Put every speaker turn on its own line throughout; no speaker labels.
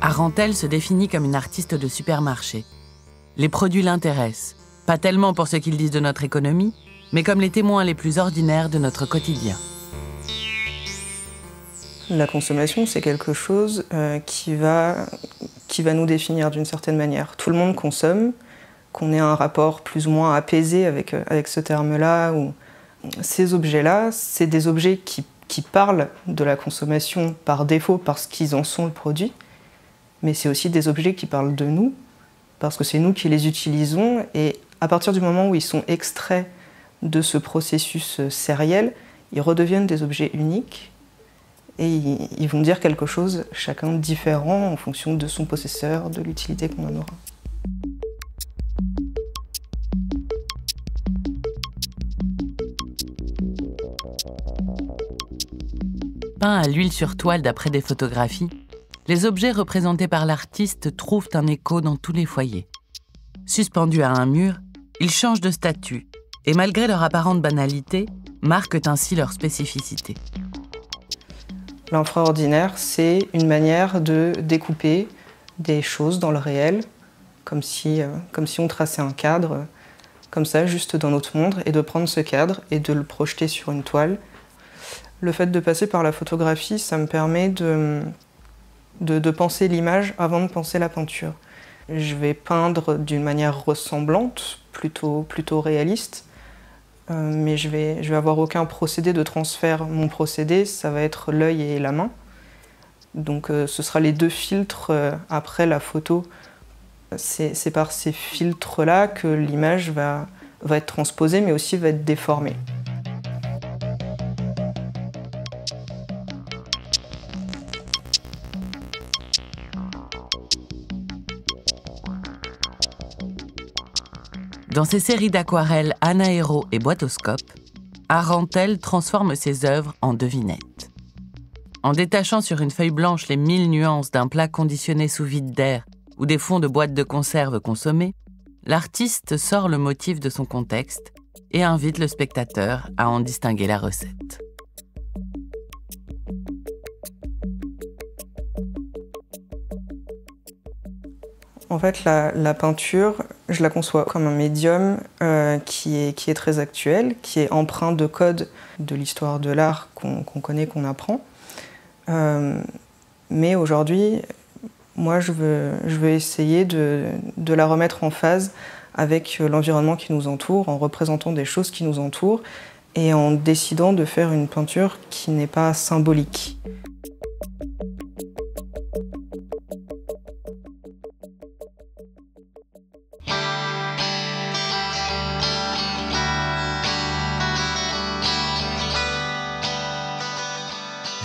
Arantel se définit comme une artiste de supermarché. Les produits l'intéressent, pas tellement pour ce qu'ils disent de notre économie, mais comme les témoins les plus ordinaires de notre quotidien.
La consommation, c'est quelque chose qui va nous définir d'une certaine manière. Tout le monde consomme, qu'on ait un rapport plus ou moins apaisé avec ce terme-là. Ou... Ces objets-là, c'est des objets qui parlent de la consommation par défaut parce qu'ils en sont le produit, mais c'est aussi des objets qui parlent de nous, parce que c'est nous qui les utilisons, et à partir du moment où ils sont extraits de ce processus sériel, ils redeviennent des objets uniques, et ils vont dire quelque chose, chacun différent, en fonction de son possesseur, de l'utilité qu'on en aura.
Peints à l'huile sur toile d'après des photographies, les objets représentés par l'artiste trouvent un écho dans tous les foyers. Suspendus à un mur, ils changent de statut et malgré leur apparente banalité, marquent ainsi leur spécificité.
L'infraordinaire, c'est une manière de découper des choses dans le réel, comme si on traçait un cadre, comme ça, juste dans notre monde, et de prendre ce cadre et de le projeter sur une toile. Le fait de passer par la photographie, ça me permet de penser l'image avant de penser la peinture. Je vais peindre d'une manière ressemblante, plutôt réaliste, mais je vais avoir aucun procédé de transfert. Mon procédé, ça va être l'œil et la main. Donc ce sera les deux filtres après la photo. C'est par ces filtres-là que l'image va être transposée, mais aussi va être déformée.
Dans ses séries d'aquarelles Anaéro et Boîtoscope, Arantel transforme ses œuvres en devinettes. En détachant sur une feuille blanche les 1000 nuances d'un plat conditionné sous vide d'air ou des fonds de boîtes de conserve consommées, l'artiste sort le motif de son contexte et invite le spectateur à en distinguer la recette.
En fait, la peinture, je la conçois comme un médium qui est très actuel, qui est empreint de codes de l'histoire de l'art qu'on connaît, qu'on apprend. Mais aujourd'hui, moi, je veux essayer de la remettre en phase avec l'environnement qui nous entoure, en représentant des choses qui nous entourent et en décidant de faire une peinture qui n'est pas symbolique.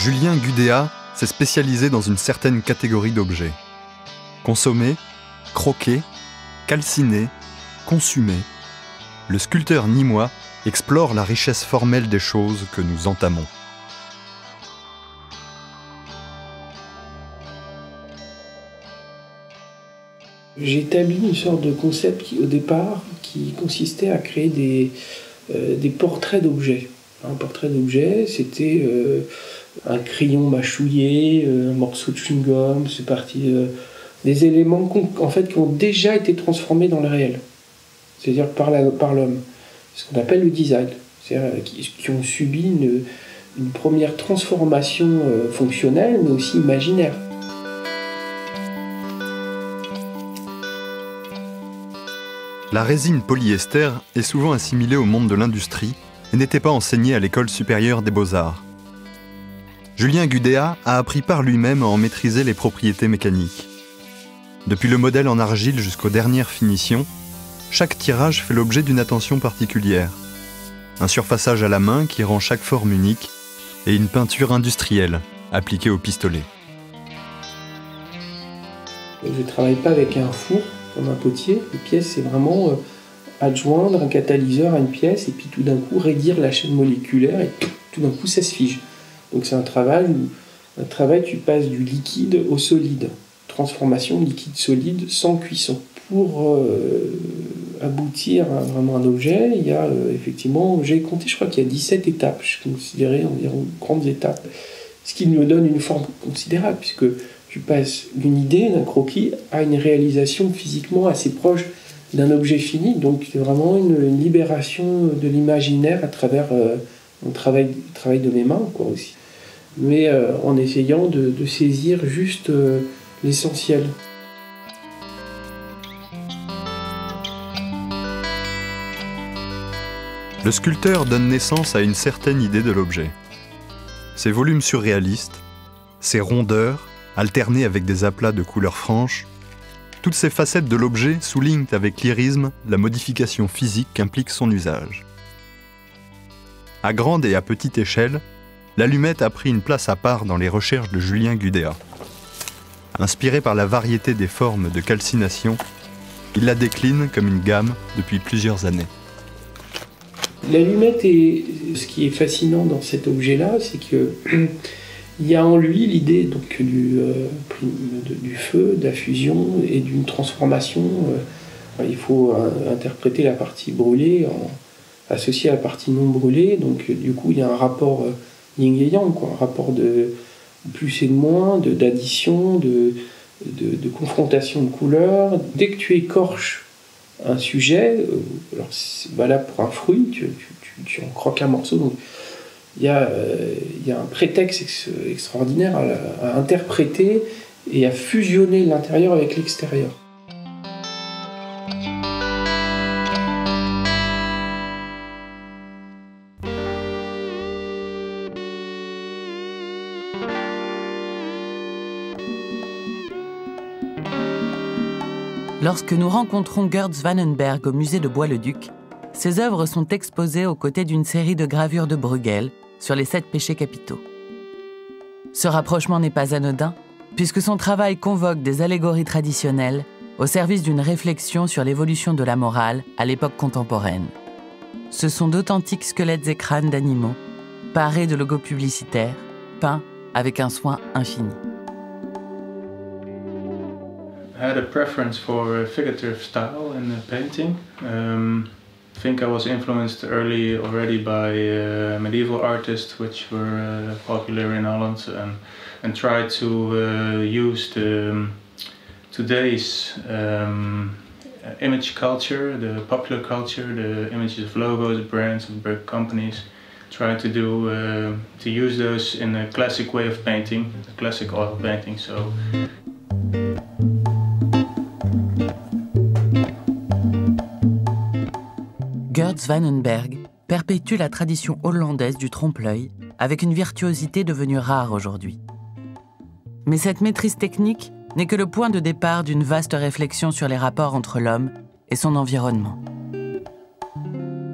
Julien Gudéa s'est spécialisé dans une certaine catégorie d'objets. Consommés, croqués, calcinés, consumés, le sculpteur nîmois explore la richesse formelle des choses que nous entamons.
J'ai établi une sorte de concept au départ qui consistait à créer des portraits d'objets. Un portrait d'objet, c'était un crayon mâchouillé, un morceau de chewing-gum, c'est parti des éléments qui ont déjà été transformés dans le réel, c'est-à-dire par l'homme, ce qu'on appelle le design, c'est-à-dire qui ont subi une première transformation fonctionnelle, mais aussi imaginaire.
La résine polyester est souvent assimilée au monde de l'industrie et n'était pas enseignée à l'école supérieure des beaux-arts. Julien Gudéa a appris par lui-même à en maîtriser les propriétés mécaniques. Depuis le modèle en argile jusqu'aux dernières finitions, chaque tirage fait l'objet d'une attention particulière. Un surfaçage à la main qui rend chaque forme unique et une peinture industrielle appliquée au pistolet.
Je ne travaille pas avec un four comme un potier. Les pièces, c'est vraiment adjoindre un catalyseur à une pièce et puis tout d'un coup réduire la chaîne moléculaire et tout d'un coup ça se fige. Donc c'est un travail tu passes du liquide au solide. Transformation liquide-solide sans cuisson. Pour aboutir à vraiment un objet, il y a effectivement, j'ai compté, je crois qu'il y a 17 étapes, je considérais environ grandes étapes, ce qui me donne une forme considérable, puisque tu passes d'une idée, d'un croquis, à une réalisation physiquement assez proche d'un objet fini. Donc c'est vraiment une libération de l'imaginaire à travers mon travail de mes mains, quoi, aussi. Mais en essayant de saisir juste l'essentiel.
Le sculpteur donne naissance à une certaine idée de l'objet. Ses volumes surréalistes, ses rondeurs, alternées avec des aplats de couleurs franches, toutes ces facettes de l'objet soulignent avec lyrisme la modification physique qu'implique son usage. À grande et à petite échelle, l'allumette a pris une place à part dans les recherches de Julien Gudéa. Inspiré par la variété des formes de calcination, il la décline comme une gamme depuis plusieurs années.
L'allumette, ce qui est fascinant dans cet objet-là, c'est que il y a en lui l'idée donc du feu, de la fusion et d'une transformation. Il faut interpréter la partie brûlée associée à la partie non brûlée. Donc du coup, il y a un rapport yin et yang, quoi, un rapport de plus et de moins, d'addition, de confrontation de couleurs. Dès que tu écorches un sujet, alors c'est valable pour un fruit, tu en croques un morceau. Donc, il y a un prétexte extraordinaire à interpréter et à fusionner l'intérieur avec l'extérieur.
Lorsque nous rencontrons Gert Svanenberg au musée de Bois-le-Duc, ses œuvres sont exposées aux côtés d'une série de gravures de Bruegel sur les 7 péchés capitaux. Ce rapprochement n'est pas anodin, puisque son travail convoque des allégories traditionnelles au service d'une réflexion sur l'évolution de la morale à l'époque contemporaine. Ce sont d'authentiques squelettes et crânes d'animaux, parés de logos publicitaires, peints avec un soin infini.
I had a preference for a figurative style in the painting. I think I was influenced early already by medieval artists which were popular in Holland and tried to use today's image culture, the popular culture, the images of logos, brands, of big companies, try to use those in a classic way of painting, a classic oil painting. So.
Gert Svanenberg perpétue la tradition hollandaise du trompe-l'œil avec une virtuosité devenue rare aujourd'hui. Mais cette maîtrise technique n'est que le point de départ d'une vaste réflexion sur les rapports entre l'homme et son environnement.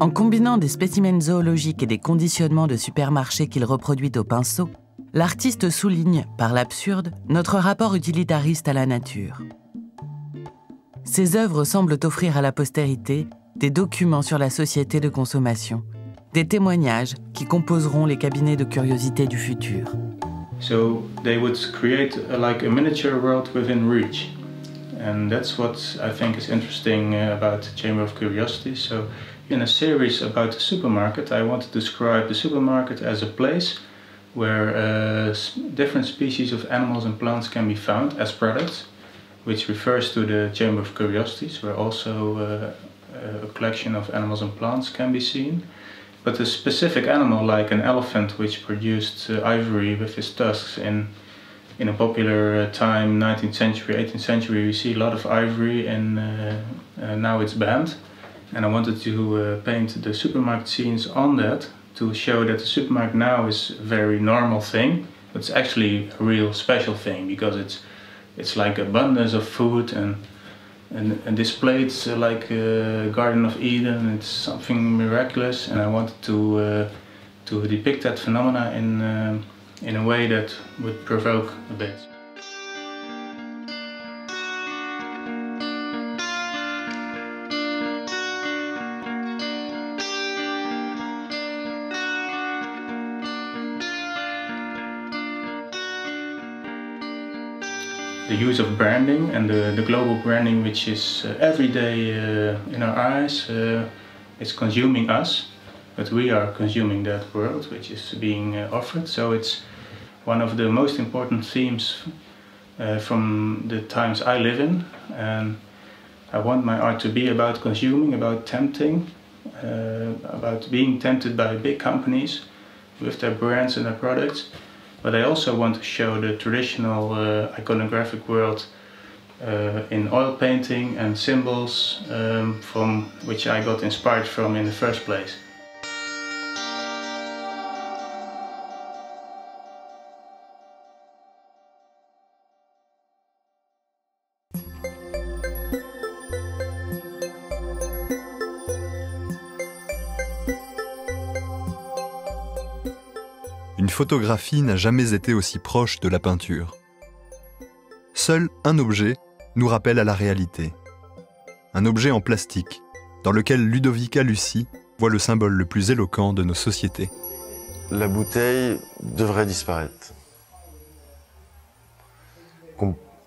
En combinant des spécimens zoologiques et des conditionnements de supermarché qu'il reproduit au pinceau, l'artiste souligne, par l'absurde, notre rapport utilitariste à la nature. Ses œuvres semblent offrir à la postérité des documents sur la société de consommation, des témoignages qui composeront les cabinets de curiosité du futur.
So they would create like a miniature world within reach. And that's what I think is interesting about the Chamber of Curiosity. So in a series about the supermarket, I want to describe the supermarket as a place where different species of animals and plants can be found as products, which refers to the Chamber of Curiosities, where also a collection of animals and plants can be seen. But a specific animal like an elephant which produced ivory with his tusks in a popular time, 19th century, 18th century, we see a lot of ivory and now it's banned. And I wanted to paint the supermarket scenes on that to show that the supermarket now is a very normal thing, but it's actually a real special thing because it's like abundance of food and displayed like a Garden of Eden. It's something miraculous, and I wanted to depict that phenomena in a way that would provoke a bit. The use of branding and the global branding, which is every day in our eyes, is consuming us, but we are consuming that world which is being offered. So it's one of the most important themes from the times I live in. And I want my art to be about consuming, about tempting, about being tempted by big companies with their brands and their products. But I also want to show the traditional iconographic world in oil painting and symbols from which I got inspired from in the first place.
Une photographie n'a jamais été aussi proche de la peinture. Seul un objet nous rappelle à la réalité. Un objet en plastique, dans lequel Ludovica Lucie voit le symbole le plus éloquent de nos sociétés.
La bouteille devrait disparaître.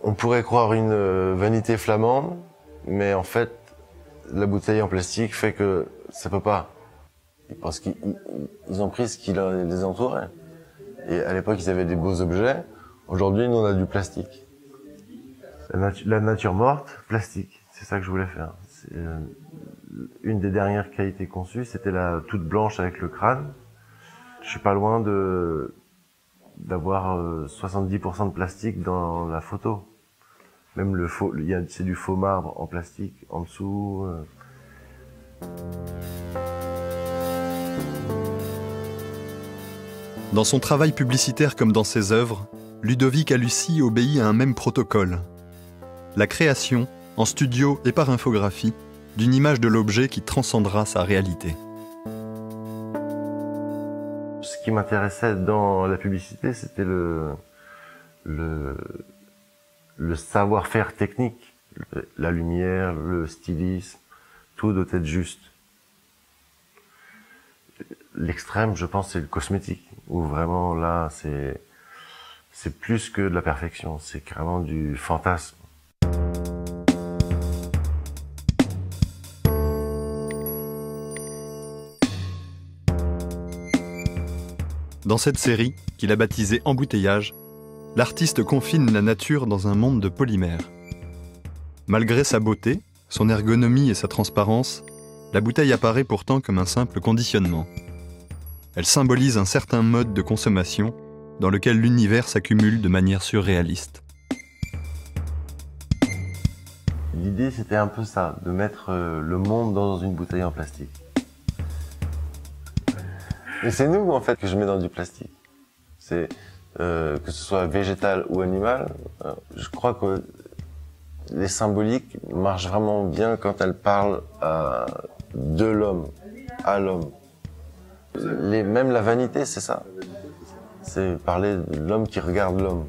On pourrait croire une vanité flamande, mais en fait, la bouteille en plastique fait que ça peut pas. Parce qu'ils ont pris ce qui les entourait. Et à l'époque, ils avaient des beaux objets. Aujourd'hui, nous, on a du plastique. La nature morte, plastique. C'est ça que je voulais faire. Une des dernières qui a été conçue, c'était la toute blanche avec le crâne. Je suis pas loin d'avoir 70% de plastique dans la photo. Même c'est du faux marbre en plastique en dessous.
Dans son travail publicitaire comme dans ses œuvres, Ludovica Lucie obéit à un même protocole. La création, en studio et par infographie, d'une image de l'objet qui transcendra sa réalité.
Ce qui m'intéressait dans la publicité, c'était le savoir-faire technique. La lumière, le stylisme, tout doit être juste. L'extrême, je pense, c'est le cosmétique, où vraiment là, c'est plus que de la perfection, c'est carrément du fantasme.
Dans cette série, qu'il a baptisée Embouteillage, l'artiste confine la nature dans un monde de polymères. Malgré sa beauté, son ergonomie et sa transparence, la bouteille apparaît pourtant comme un simple conditionnement. Elle symbolise un certain mode de consommation dans lequel l'univers s'accumule de manière surréaliste.
L'idée, c'était un peu ça, de mettre le monde dans une bouteille en plastique. Et c'est nous, en fait, que je mets dans du plastique. C'est que ce soit végétal ou animal, je crois que les symboliques marchent vraiment bien quand elles parlent de l'homme, à l'homme. Même la vanité, c'est ça. C'est parler de l'homme qui regarde l'homme.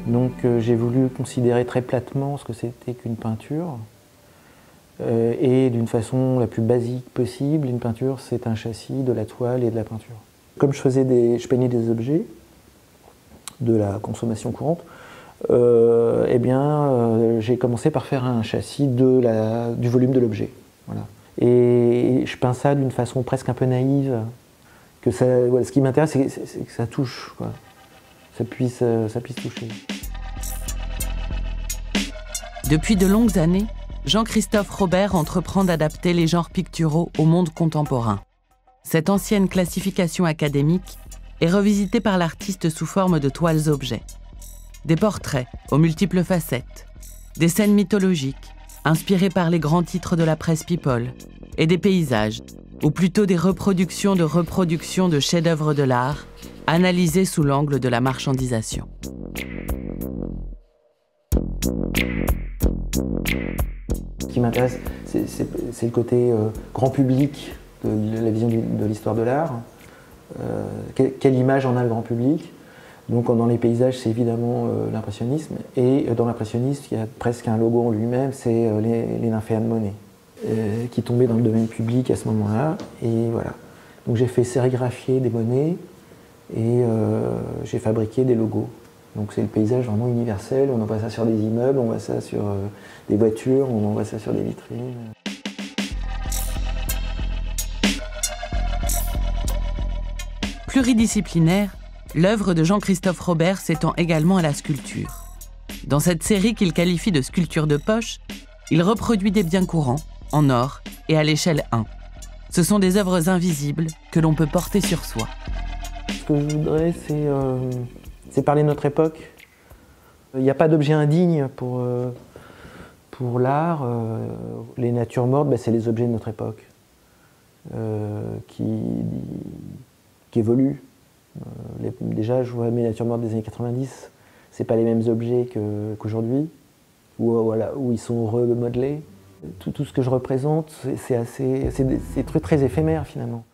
Donc j'ai voulu considérer très platement ce que c'était qu'une peinture et d'une façon la plus basique possible. Une peinture, c'est un châssis, de la toile et de la peinture. Comme je peignais des objets de la consommation courante, j'ai commencé par faire un châssis du volume de l'objet. Voilà. Et je peins ça d'une façon presque un peu naïve. Ce qui m'intéresse, c'est que ça touche, quoi. Ça puisse toucher.
Depuis de longues années, Jean-Christophe Robert entreprend d'adapter les genres picturaux au monde contemporain. Cette ancienne classification académique est revisitée par l'artiste sous forme de toiles-objets. Des portraits aux multiples facettes, des scènes mythologiques, inspirées par les grands titres de la presse people, et des paysages, ou plutôt des reproductions de chefs-d'œuvre de l'art, analysés sous l'angle de la marchandisation.
Ce qui m'intéresse, c'est le côté grand public de la vision de l'histoire de l'art. Quelle image en a le grand public? Donc dans les paysages, c'est évidemment l'impressionnisme. Et dans l'impressionnisme, il y a presque un logo en lui-même, c'est les Nymphéas de Monet, qui tombaient dans le domaine public à ce moment-là. Et voilà. Donc j'ai fait sérigraphier des Monet et j'ai fabriqué des logos. Donc c'est le paysage vraiment universel, on envoie ça sur des immeubles, on voit ça sur des voitures, on envoie ça sur des vitrines.
Pluridisciplinaire, l'œuvre de Jean-Christophe Robert s'étend également à la sculpture. Dans cette série qu'il qualifie de sculpture de poche, il reproduit des biens courants, en or et à l'échelle 1. Ce sont des œuvres invisibles que l'on peut porter sur soi.
Ce que je voudrais, c'est parler de notre époque. Il n'y a pas d'objet indigne pour l'art. Les natures mortes, c'est les objets de notre époque qui évoluent. Déjà, je vois mes natures mortes des années 90, c'est pas les mêmes objets qu'aujourd'hui, où ils sont remodelés. Tout ce que je représente, c'est des trucs très éphémères finalement.